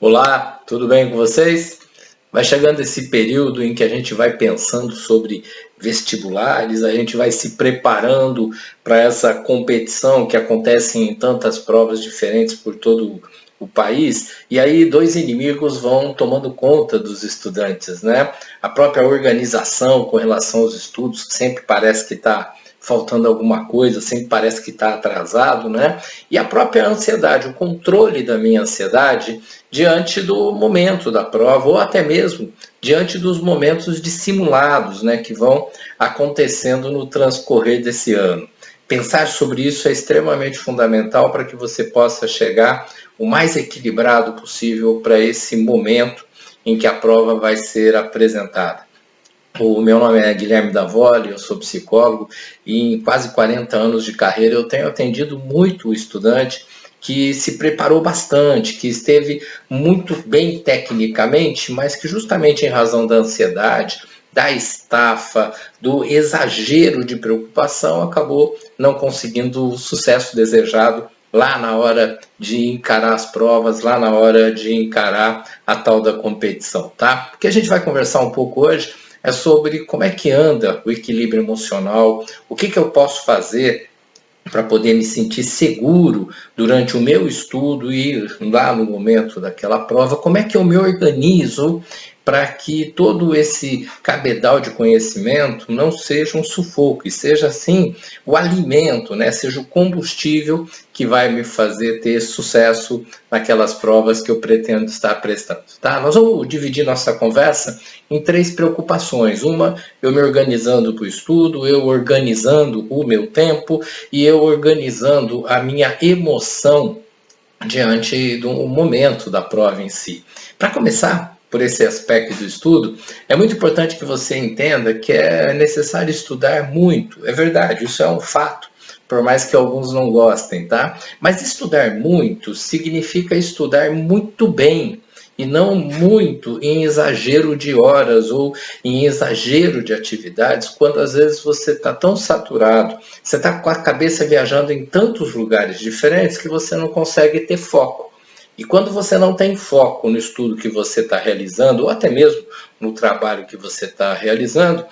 Olá, tudo bem com vocês? Vai chegando esse período em que a gente vai pensando sobre vestibulares, a gente vai se preparando para essa competição que acontece em tantas provas diferentes por todo o país, e aí dois inimigos vão tomando conta dos estudantes, né? A própria organização com relação aos estudos, que sempre parece que está faltando alguma coisa, sempre parece que está atrasado, né? E a própria ansiedade, o controle da minha ansiedade diante do momento da prova, ou até mesmo diante dos momentos de simulados, né, que vão acontecendo no transcorrer desse ano. Pensar sobre isso é extremamente fundamental para que você possa chegar o mais equilibrado possível para esse momento em que a prova vai ser apresentada. O meu nome é Guilherme Davoli, eu sou psicólogo e em quase 40 anos de carreira eu tenho atendido muito o estudante que se preparou bastante, que esteve muito bem tecnicamente, mas que justamente em razão da ansiedade, da estafa, do exagero de preocupação, acabou não conseguindo o sucesso desejado lá na hora de encarar as provas, lá na hora de encarar a tal da competição, tá? O que a gente vai conversar um pouco hoje é sobre como é que anda o equilíbrio emocional, o que eu posso fazer para poder me sentir seguro durante o meu estudo e lá no momento daquela prova, como é que eu me organizo para que todo esse cabedal de conhecimento não seja um sufoco e seja assim o alimento, né? Seja o combustível que vai me fazer ter sucesso naquelas provas que eu pretendo estar prestando, tá? Nós vamos dividir nossa conversa em três preocupações. Uma, eu me organizando para o estudo, eu organizando o meu tempo e eu organizando a minha emoção diante do momento da prova em si. Para começar, por esse aspecto do estudo, é muito importante que você entenda que é necessário estudar muito. É verdade, isso é um fato, por mais que alguns não gostem, tá? Mas estudar muito significa estudar muito bem e não muito em exagero de horas ou em exagero de atividades, quando às vezes você está tão saturado, você está com a cabeça viajando em tantos lugares diferentes que você não consegue ter foco. E quando você não tem foco no estudo que você está realizando, ou até mesmo no trabalho que você está realizando,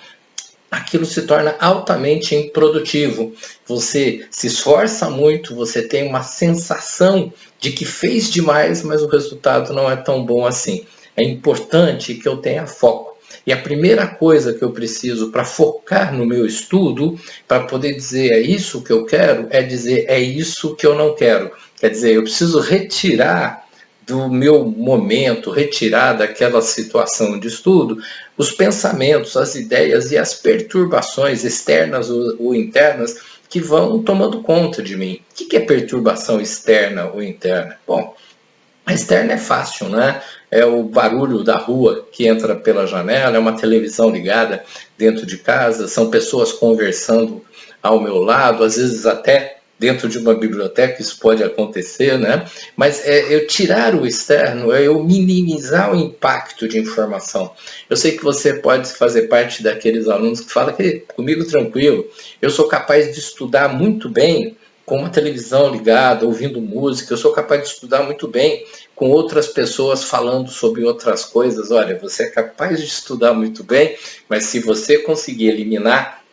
aquilo se torna altamente improdutivo. Você se esforça muito, você tem uma sensação de que fez demais, mas o resultado não é tão bom assim. É importante que eu tenha foco. E a primeira coisa que eu preciso para focar no meu estudo, para poder dizer é isso que eu quero, é dizer é isso que eu não quero. Quer dizer, eu preciso retirar do meu momento, retirar daquela situação de estudo, os pensamentos, as ideias e as perturbações externas ou internas que vão tomando conta de mim. O que é perturbação externa ou interna? Bom, a externa é fácil, né? É o barulho da rua que entra pela janela, é uma televisão ligada dentro de casa, são pessoas conversando ao meu lado, às vezes até dentro de uma biblioteca isso pode acontecer, né? Mas eu tirar o externo, é eu minimizar o impacto de informação. Eu sei que você pode fazer parte daqueles alunos que falam que comigo tranquilo, eu sou capaz de estudar muito bem com uma televisão ligada, ouvindo música, eu sou capaz de estudar muito bem com outras pessoas falando sobre outras coisas. Olha, você é capaz de estudar muito bem, mas se você conseguir eliminar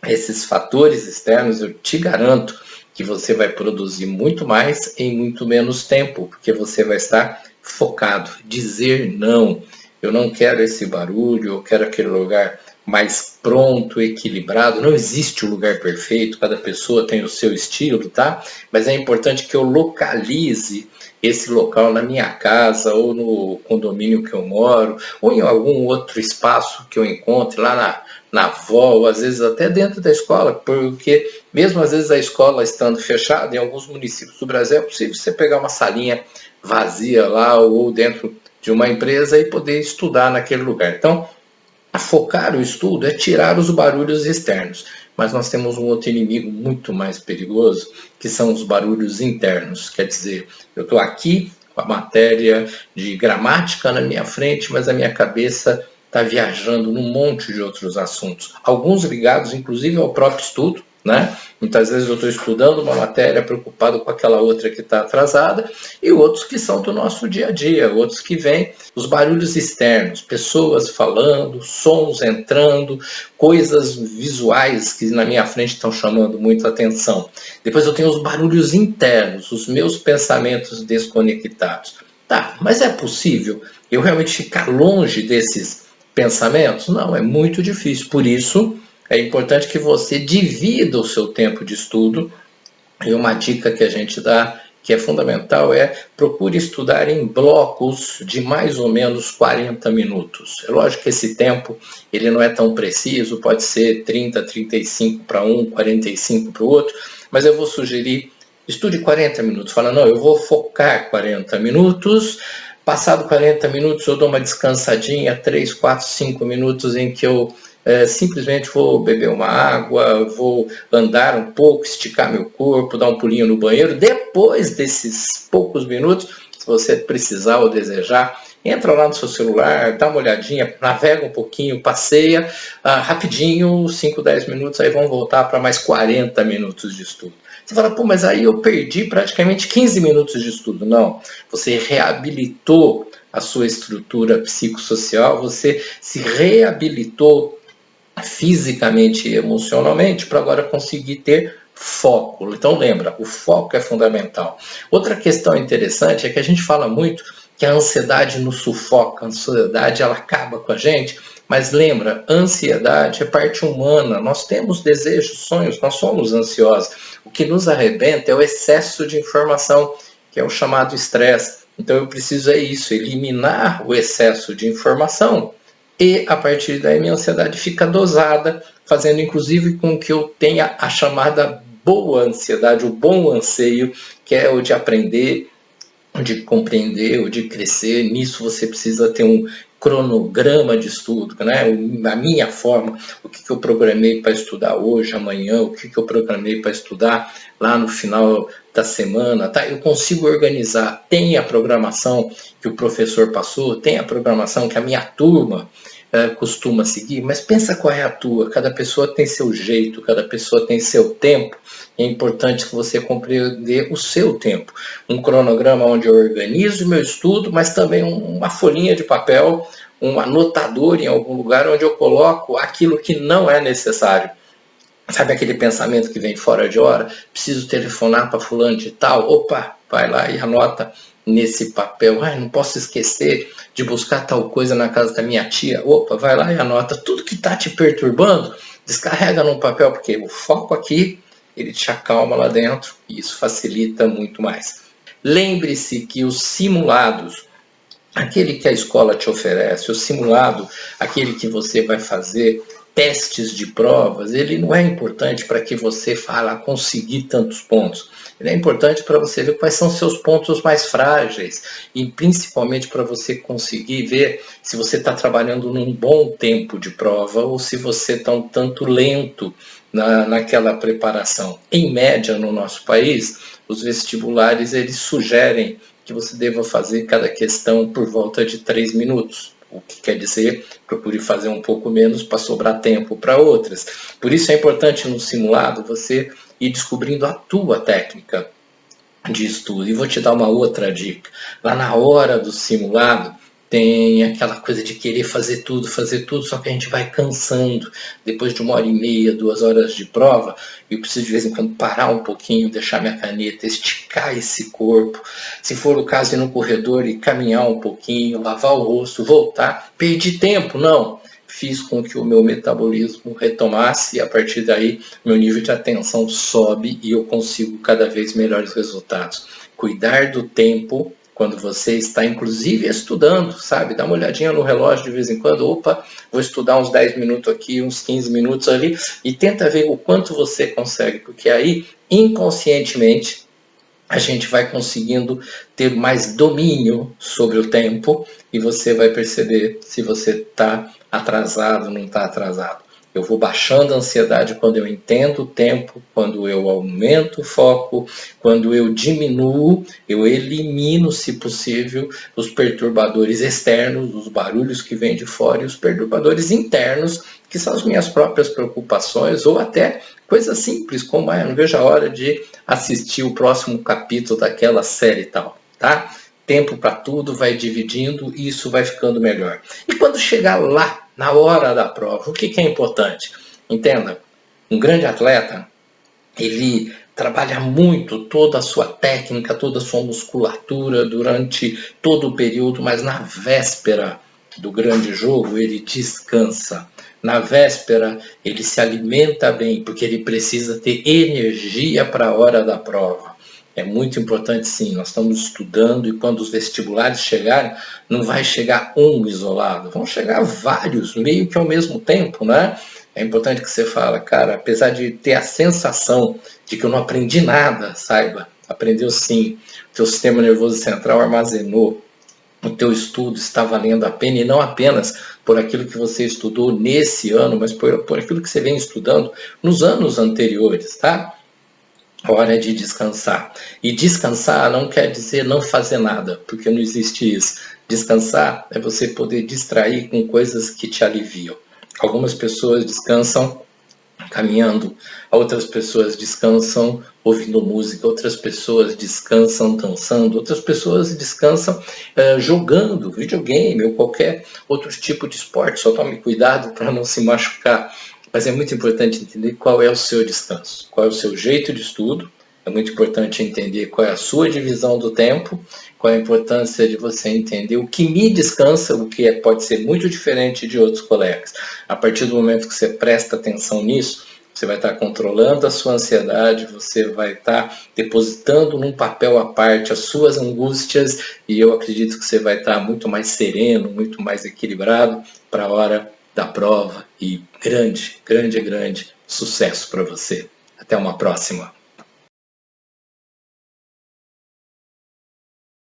esses fatores externos, eu te garanto que você vai produzir muito mais em muito menos tempo, porque você vai estar focado. Dizer não, eu não quero esse barulho, eu quero aquele lugar mais pronto, equilibrado. Não existe o lugar perfeito, cada pessoa tem o seu estilo, tá? Mas é importante que eu localize esse local na minha casa ou no condomínio que eu moro ou em algum outro espaço que eu encontre lá na avó, ou às vezes até dentro da escola, porque mesmo às vezes a escola estando fechada, em alguns municípios do Brasil é possível você pegar uma salinha vazia lá ou dentro de uma empresa e poder estudar naquele lugar. Então, focar o estudo é tirar os barulhos externos, mas nós temos um outro inimigo muito mais perigoso, que são os barulhos internos. Quer dizer, eu estou aqui com a matéria de gramática na minha frente, mas a minha cabeça está viajando num monte de outros assuntos, alguns ligados inclusive ao próprio estudo, né? Muitas vezes eu estou estudando uma matéria preocupado com aquela outra que está atrasada, e outros que são do nosso dia a dia, outros que vêm os barulhos externos, pessoas falando, sons entrando, coisas visuais que na minha frente estão chamando muito a atenção. Depois eu tenho os barulhos internos, os meus pensamentos desconectados. Tá, mas é possível eu realmente ficar longe desses pensamentos? Não, é muito difícil. Por isso, é importante que você divida o seu tempo de estudo. E uma dica que a gente dá, que é fundamental, é procure estudar em blocos de mais ou menos 40 minutos. É lógico que esse tempo ele não é tão preciso, pode ser 30, 35 para um, 45 para o outro, mas eu vou sugerir, estude 40 minutos. Fala, não, eu vou focar 40 minutos, passado 40 minutos eu dou uma descansadinha, 3, 4, 5 minutos em que eu simplesmente vou beber uma água, vou andar um pouco, esticar meu corpo, dar um pulinho no banheiro. Depois desses poucos minutos, se você precisar ou desejar, entra lá no seu celular, dá uma olhadinha, navega um pouquinho, passeia rapidinho, 5, 10 minutos, aí vão voltar para mais 40 minutos de estudo. Você fala, pô, mas aí eu perdi praticamente 15 minutos de estudo. Não, você reabilitou a sua estrutura psicossocial, você se reabilitou fisicamente e emocionalmente para agora conseguir ter foco. Então lembra, o foco é fundamental. Outra questão interessante é que a gente fala muito que a ansiedade nos sufoca, a ansiedade ela acaba com a gente, mas lembra, ansiedade é parte humana, nós temos desejos, sonhos, nós somos ansiosos. O que nos arrebenta é o excesso de informação, que é o chamado estresse. Então eu preciso eliminar o excesso de informação, e a partir daí minha ansiedade fica dosada, fazendo inclusive com que eu tenha a chamada boa ansiedade, o bom anseio, que é o de aprender, o de compreender, o de crescer. Nisso você precisa ter um cronograma de estudo, né? A minha forma, o que eu programei para estudar hoje, amanhã, o que eu programei para estudar lá no final da semana, tá? Eu consigo organizar, tem a programação que o professor passou, tem a programação que a minha turma costuma seguir, mas pensa qual é a tua. Cada pessoa tem seu jeito, cada pessoa tem seu tempo. É importante que você compreender o seu tempo. Um cronograma onde eu organizo o meu estudo, mas também uma folhinha de papel, um anotador em algum lugar onde eu coloco aquilo que não é necessário. Sabe aquele pensamento que vem fora de hora? Preciso telefonar para fulano de tal. Opa, vai lá e anota nesse papel. Ai, não posso esquecer de buscar tal coisa na casa da minha tia. Opa, vai lá e anota. Tudo que está te perturbando, descarrega num papel, porque o foco aqui, ele te acalma lá dentro e isso facilita muito mais. Lembre-se que os simulados, aquele que a escola te oferece, o simulado, aquele que você vai fazer, testes de provas, ele não é importante para que você fale conseguir tantos pontos. Ele é importante para você ver quais são seus pontos mais frágeis e principalmente para você conseguir ver se você está trabalhando num bom tempo de prova ou se você está um tanto lento naquela preparação. Em média, no nosso país, os vestibulares eles sugerem que você deva fazer cada questão por volta de 3 minutos. O que quer dizer, procure fazer um pouco menos para sobrar tempo para outras. Por isso é importante no simulado você ir descobrindo a tua técnica de estudo. E vou te dar uma outra dica. Lá na hora do simulado, tem aquela coisa de querer fazer tudo, só que a gente vai cansando. Depois de 1h30, 2 horas de prova, eu preciso de vez em quando parar um pouquinho, deixar minha caneta, esticar esse corpo. Se for o caso, ir no corredor e caminhar um pouquinho, lavar o rosto, voltar. Perdi tempo? Não. Fiz com que o meu metabolismo retomasse e a partir daí meu nível de atenção sobe e eu consigo cada vez melhores resultados. Cuidar do tempo quando você está, inclusive, estudando, sabe? Dá uma olhadinha no relógio de vez em quando. Opa, vou estudar uns 10 minutos aqui, uns 15 minutos ali. E tenta ver o quanto você consegue, porque aí, inconscientemente, a gente vai conseguindo ter mais domínio sobre o tempo e você vai perceber se você está atrasado ou não está atrasado. Eu vou baixando a ansiedade quando eu entendo o tempo, quando eu aumento o foco, quando eu diminuo, eu elimino, se possível, os perturbadores externos, os barulhos que vêm de fora e os perturbadores internos, que são as minhas próprias preocupações ou até coisas simples, como eu não vejo a hora de assistir o próximo capítulo daquela série e tal, tá? Tempo para tudo, vai dividindo e isso vai ficando melhor. E quando chegar lá, na hora da prova, o que é importante? Entenda, um grande atleta, ele trabalha muito toda a sua técnica, toda a sua musculatura durante todo o período, mas na véspera do grande jogo ele descansa. Na véspera ele se alimenta bem, porque ele precisa ter energia para a hora da prova. É muito importante, sim, nós estamos estudando e quando os vestibulares chegarem, não vai chegar um isolado, vão chegar vários, meio que ao mesmo tempo, né? É importante que você fale, cara, apesar de ter a sensação de que eu não aprendi nada, saiba, aprendeu sim, o teu sistema nervoso central armazenou, o teu estudo está valendo a pena e não apenas por aquilo que você estudou nesse ano, mas por aquilo que você vem estudando nos anos anteriores, tá? Hora de descansar. E descansar não quer dizer não fazer nada, porque não existe isso. Descansar é você poder distrair com coisas que te aliviam. Algumas pessoas descansam caminhando, outras pessoas descansam ouvindo música, outras pessoas descansam dançando, outras pessoas descansam jogando videogame ou qualquer outro tipo de esporte. Só tome cuidado para não se machucar. Mas é muito importante entender qual é o seu descanso, qual é o seu jeito de estudo. É muito importante entender qual é a sua divisão do tempo, qual é a importância de você entender o que me descansa, o que pode ser muito diferente de outros colegas. A partir do momento que você presta atenção nisso, você vai estar controlando a sua ansiedade, você vai estar depositando num papel à parte as suas angústias e eu acredito que você vai estar muito mais sereno, muito mais equilibrado para a hora da prova e grande sucesso para você. Até uma próxima.